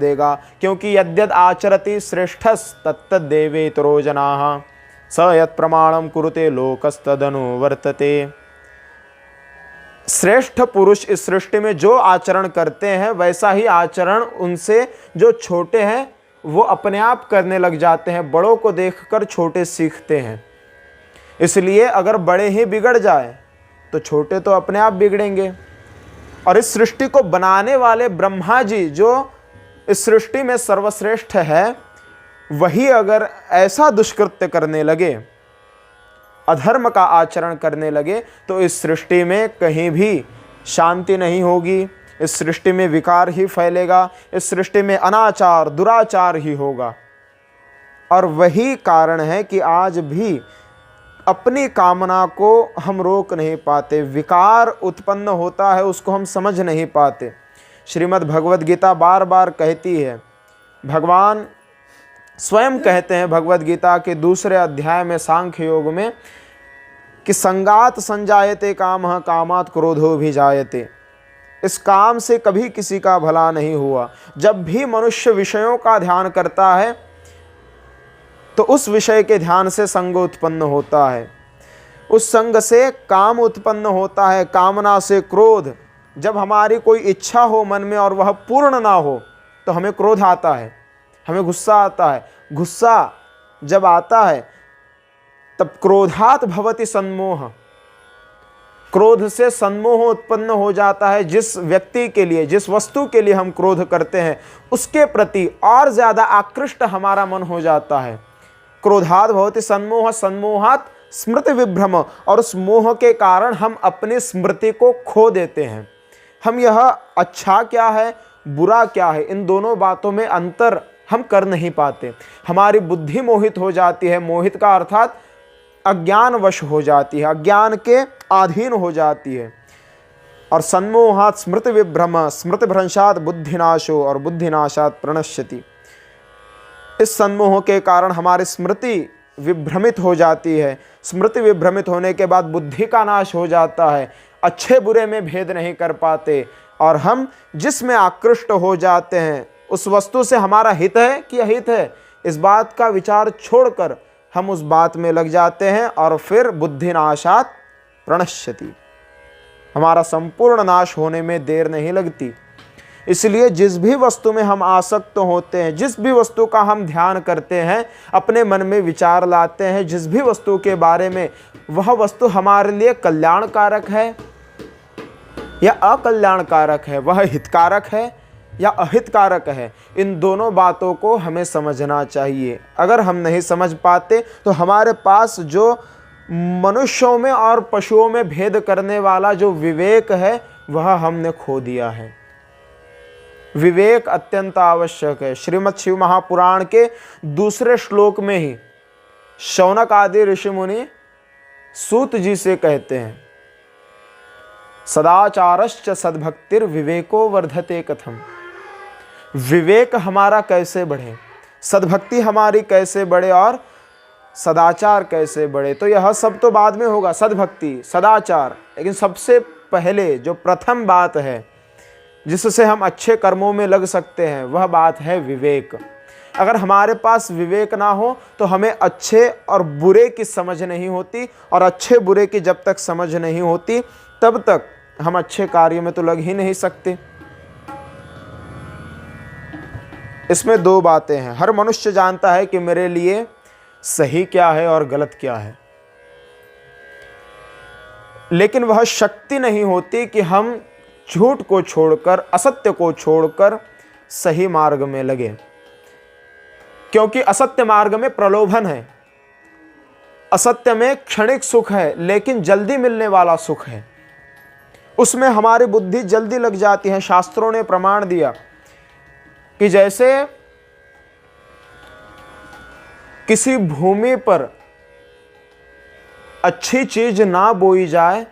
देगा, क्योंकि यद्यद आचरति श्रेष्ठस तत्तद देवेतरो जनाः स यत् प्रमाणम कुरुते लोकस्तदनुवर्तते। श्रेष्ठ पुरुष इस सृष्टि में जो आचरण करते हैं वैसा ही आचरण उनसे जो छोटे हैं वो अपने आप करने लग जाते हैं। बड़ों को देखकर छोटे सीखते हैं, इसलिए अगर बड़े ही बिगड़ जाए तो छोटे तो अपने आप बिगड़ेंगे। और इस सृष्टि को बनाने वाले ब्रह्मा जी जो इस सृष्टि में सर्वश्रेष्ठ है, वही अगर ऐसा दुष्कृत्य करने लगे, अधर्म का आचरण करने लगे, तो इस सृष्टि में कहीं भी शांति नहीं होगी, इस सृष्टि में विकार ही फैलेगा, इस सृष्टि में अनाचार दुराचार ही होगा। और वही कारण है कि आज भी अपनी कामना को हम रोक नहीं पाते, विकार उत्पन्न होता है उसको हम समझ नहीं पाते। श्रीमद् भगवद गीता बार बार कहती है, भगवान स्वयं कहते हैं भगवद गीता के दूसरे अध्याय में सांख्य योग में कि संगात संजायते कामः कामात् क्रोधो भी जायते। इस काम से कभी किसी का भला नहीं हुआ। जब भी मनुष्य विषयों का ध्यान करता है तो उस विषय के ध्यान से संग उत्पन्न होता है, उस संग से काम उत्पन्न होता है, कामना से क्रोध। जब हमारी कोई इच्छा हो मन में और वह पूर्ण ना हो तो हमें क्रोध आता है, हमें गुस्सा आता है। गुस्सा जब आता है तब क्रोधात भवति सम्मोह, क्रोध से सम्मोह उत्पन्न हो जाता है। जिस व्यक्ति के लिए, जिस वस्तु के लिए हम क्रोध करते हैं उसके प्रति और ज्यादा आकृष्ट हमारा मन हो जाता है। क्रोधात भवति सम्मोह, सम्मोहात स्मृति विभ्रम, और उस मोह के कारण हम अपनी स्मृति को खो देते हैं। हम यह अच्छा क्या है बुरा क्या है इन दोनों बातों में अंतर हम कर नहीं पाते। हमारी बुद्धि मोहित हो जाती है, मोहित का अर्थात अज्ञानवश हो जाती है, अज्ञान के अधीन हो जाती है। और सम्मोहात स्मृति विभ्रम, स्मृति भ्रंशात बुद्धिनाशो, और बुद्धिनाशात प्रणश्यति। इस सम्मोह के कारण हमारी स्मृति विभ्रमित हो जाती है। स्मृति विभ्रमित होने के बाद बुद्धि का नाश हो जाता है, अच्छे बुरे में भेद नहीं कर पाते, और हम जिसमें आकृष्ट हो जाते हैं उस वस्तु से हमारा हित है कि अहित है, इस बात का विचार छोड़कर हम उस बात में लग जाते हैं, और फिर बुद्धिनाशात प्रणश्यति, हमारा संपूर्ण नाश होने में देर नहीं लगती। इसलिए जिस भी वस्तु में हम आसक्त होते हैं, जिस भी वस्तु का हम ध्यान करते हैं, अपने मन में विचार लाते हैं, जिस भी वस्तु के बारे में, वह वस्तु हमारे लिए कल्याणकारक है या अकल्याणकारक है, वह हितकारक है या अहितकारक है, इन दोनों बातों को हमें समझना चाहिए। अगर हम नहीं समझ पाते तो हमारे पास जो मनुष्यों में और पशुओं में भेद करने वाला जो विवेक है वह हमने खो दिया है। विवेक अत्यंत आवश्यक है। श्रीमद् शिव महापुराण के दूसरे श्लोक में ही शौनक आदि ऋषि मुनि सूत जी से कहते हैं, सदाचारश्च सद्भक्तिर विवेको वर्धते कथम। विवेक हमारा कैसे बढ़े, सद्भक्ति हमारी कैसे बढ़े और सदाचार कैसे बढ़े। तो यह सब तो बाद में होगा, सद्भक्ति सदाचार, लेकिन सबसे पहले जो प्रथम बात है जिससे हम अच्छे कर्मों में लग सकते हैं वह बात है विवेक। अगर हमारे पास विवेक ना हो तो हमें अच्छे और बुरे की समझ नहीं होती, और अच्छे बुरे की जब तक समझ नहीं होती तब तक हम अच्छे कार्य में तो लग ही नहीं सकते। इसमें दो बातें हैं। हर मनुष्य जानता है कि मेरे लिए सही क्या है और गलत क्या है, लेकिन वह शक्ति नहीं होती कि हम झूठ को छोड़कर, असत्य को छोड़कर सही मार्ग में लगे, क्योंकि असत्य मार्ग में प्रलोभन है। असत्य में क्षणिक सुख है लेकिन जल्दी मिलने वाला सुख है, उसमें हमारी बुद्धि जल्दी लग जाती है। शास्त्रों ने प्रमाण दिया कि जैसे किसी भूमि पर अच्छी चीज ना बोई जाए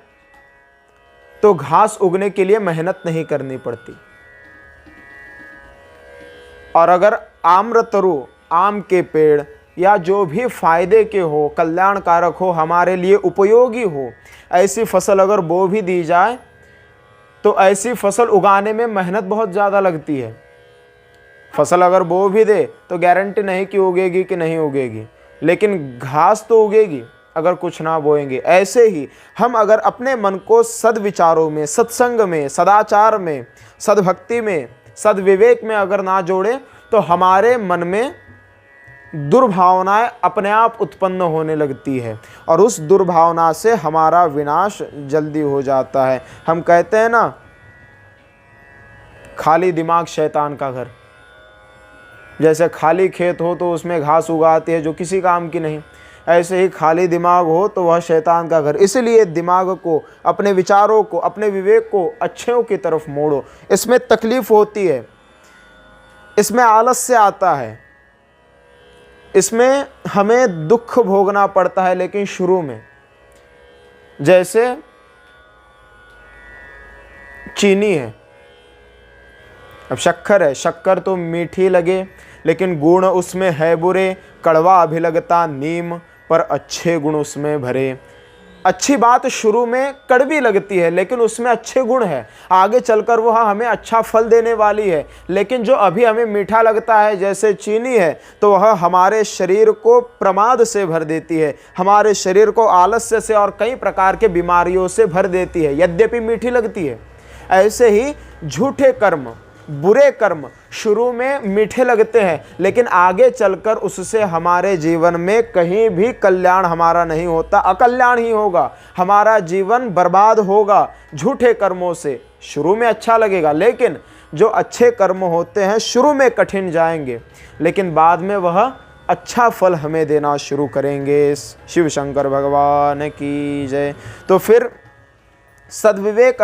तो घास उगने के लिए मेहनत नहीं करनी पड़ती, और अगर आम्रतरु, आम के पेड़ या जो भी फायदे के हो, कल्याणकारक हो, हमारे लिए उपयोगी हो, ऐसी फसल अगर बो भी दी जाए तो ऐसी फसल उगाने में मेहनत बहुत ज़्यादा लगती है। फसल अगर बो भी दे तो गारंटी नहीं कि उगेगी कि नहीं उगेगी, लेकिन घास तो उगेगी अगर कुछ ना बोएंगे। ऐसे ही हम अगर अपने मन को सद्विचारों में, सत्संग में, सदाचार में, सद्भक्ति में, सद्विवेक में अगर ना जोड़ें तो हमारे मन में दुर्भावनाएं अपने आप उत्पन्न होने लगती है और उस दुर्भावना से हमारा विनाश जल्दी हो जाता है। हम कहते हैं ना, खाली दिमाग शैतान का घर। जैसे खाली खेत हो तो उसमें घास उगाती है जो किसी काम की नहीं, ऐसे ही खाली दिमाग हो तो वह शैतान का घर। इसलिए दिमाग को, अपने विचारों को, अपने विवेक को अच्छों की तरफ मोड़ो। इसमें तकलीफ होती है, इसमें आलस्य आता है, इसमें हमें दुख भोगना पड़ता है, लेकिन शुरू में जैसे चीनी है, अब शक्कर है, शक्कर तो मीठी लगे लेकिन गुण उसमें है बुरे, कड़वा भी लगता नीम पर अच्छे गुण उसमें भरे। अच्छी बात शुरू में कड़वी लगती है लेकिन उसमें अच्छे गुण है, आगे चलकर वह हमें अच्छा फल देने वाली है। लेकिन जो अभी हमें मीठा लगता है जैसे चीनी है, तो वह हमारे शरीर को प्रमाद से भर देती है, हमारे शरीर को आलस्य से और कई प्रकार के बीमारियों से भर देती है, यद्यपि मीठी लगती है। ऐसे ही झूठे कर्म, बुरे कर्म शुरू में मीठे लगते हैं लेकिन आगे चलकर उससे हमारे जीवन में कहीं भी कल्याण हमारा नहीं होता, अकल्याण ही होगा, हमारा जीवन बर्बाद होगा झूठे कर्मों से। शुरू में अच्छा लगेगा लेकिन जो अच्छे कर्म होते हैं शुरू में कठिन जाएंगे लेकिन बाद में वह अच्छा फल हमें देना शुरू करेंगे। शिव शंकर भगवान की जय। तो फिर सद्विवेक